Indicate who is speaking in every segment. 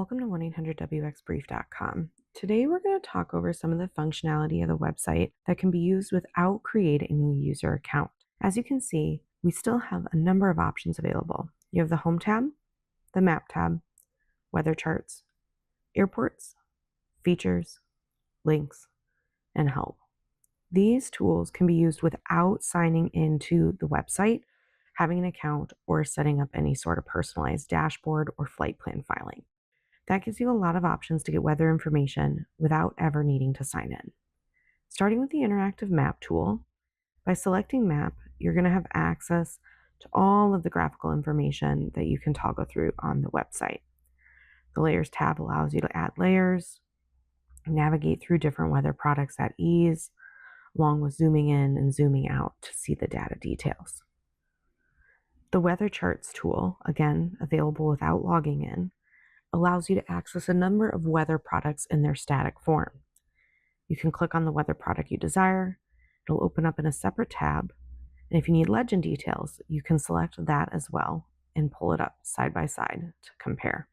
Speaker 1: Welcome to 1-800-WXBrief.com. Today we're going to talk over some of the functionality of the website that can be used without creating a new user account. As you can see, we still have a number of options available. You have the Home tab, the Map tab, Weather charts, Airports, Features, Links, and Help. These tools can be used without signing into the website, having an account, or setting up any sort of personalized dashboard or flight plan filing. That gives you a lot of options to get weather information without ever needing to sign in. Starting with the interactive map tool, by selecting map, you're going to have access to all of the graphical information that you can toggle through on the website. The layers tab allows you to add layers, navigate through different weather products at ease, along with zooming in and zooming out to see the data details. The weather charts tool, again available without logging in, allows you to access a number of weather products in their static form. You can click on the weather product you desire, it'll open up in a separate tab, and if you need legend details, you can select that as well and pull it up side by side to compare.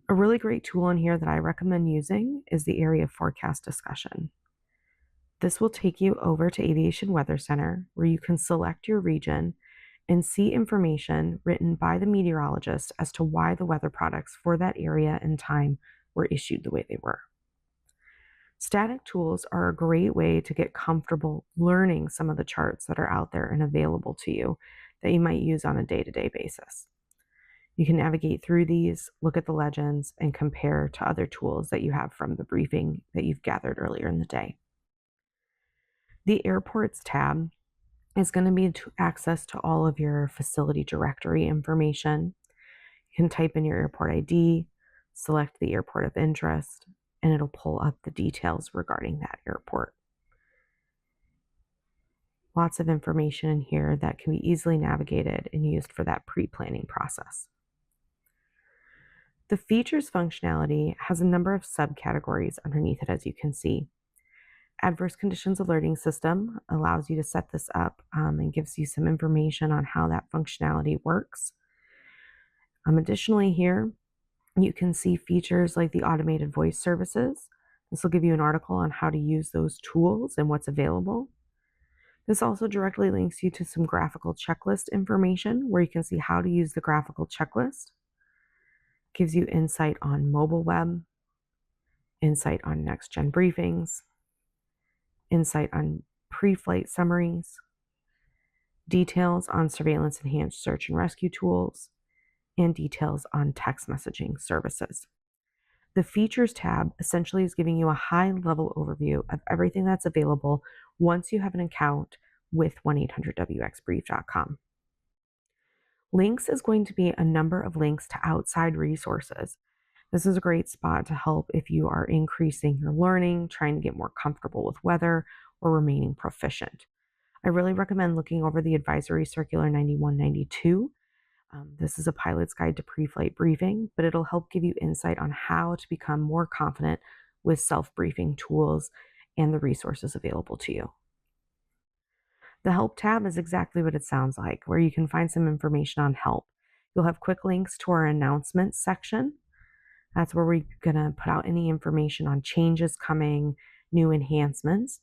Speaker 1: A really great tool in here that I recommend using is the area forecast discussion. This will take you over to Aviation Weather Center, where you can select your region and see information written by the meteorologist as to why the weather products for that area and time were issued the way they were. Static tools are a great way to get comfortable learning some of the charts that are out there and available to you that you might use on a day-to-day basis. You can navigate through these, look at the legends, and compare to other tools that you have from the briefing that you've gathered earlier in the day. The Airports tab is going to be access to all of your facility directory information. You can type in your airport ID, select the airport of interest, and it'll pull up the details regarding that airport. Lots of information in here that can be easily navigated and used for that pre-planning process. The features functionality has a number of subcategories underneath it, as you can see. Adverse conditions alerting system allows you to set this up and gives you some information on how that functionality works. Additionally here, you can see features like the automated voice services. This will give you an article on how to use those tools and what's available. This also directly links you to some graphical checklist information where you can see how to use the graphical checklist. Gives you insight on mobile web, insight on next-gen briefings, insight on pre-flight summaries, details on surveillance enhanced search and rescue tools, and details on text messaging services. The Features tab essentially is giving you a high-level overview of everything that's available once you have an account with 1-800-WXBrief.com. Links is going to be a number of links to outside resources. This is a great spot to help if you are increasing your learning, trying to get more comfortable with weather, or remaining proficient. I really recommend looking over the Advisory Circular 9192. This is a pilot's guide to pre-flight briefing, but it'll help give you insight on how to become more confident with self-briefing tools and the resources available to you. The Help tab is exactly what it sounds like, where you can find some information on help. You'll have quick links to our announcements section. That's where we're going to put out any information on changes coming, new enhancements.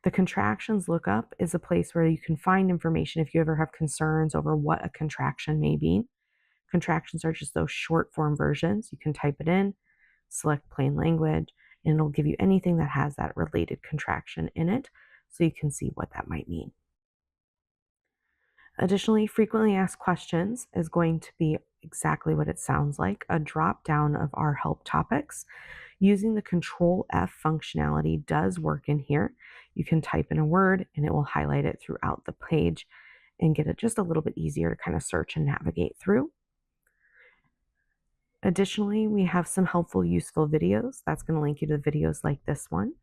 Speaker 1: The contractions lookup is a place where you can find information if you ever have concerns over what a contraction may be. Contractions are just those short form versions. You can type it in, select plain language, and it'll give you anything that has that related contraction in it so you can see what that might mean. Additionally, frequently asked questions is going to be exactly what it sounds like, a drop down of our help topics. Using the Control F functionality does work in here. You can type in a word and it will highlight it throughout the page and get it just a little bit easier to kind of search and navigate through. Additionally, we have some helpful, useful videos. That's going to link you to videos like this one.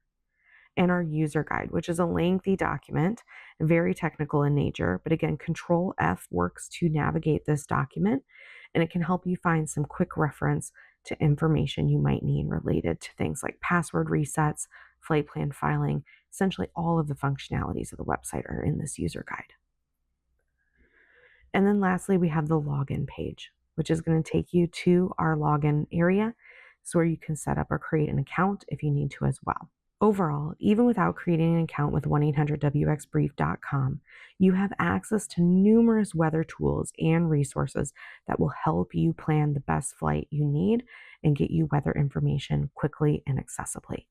Speaker 1: And our user guide, which is a lengthy document, very technical in nature, but again, Control F works to navigate this document, and it can help you find some quick reference to information you might need related to things like password resets, flight plan filing. Essentially, all of the functionalities of the website are in this user guide. And then lastly, we have the login page, which is going to take you to our login area. So where you can set up or create an account if you need to as well. Overall, even without creating an account with 1-800-WXBrief.com, you have access to numerous weather tools and resources that will help you plan the best flight you need and get you weather information quickly and accessibly.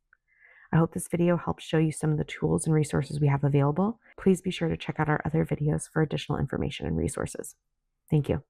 Speaker 1: I hope this video helps show you some of the tools and resources we have available. Please be sure to check out our other videos for additional information and resources. Thank you.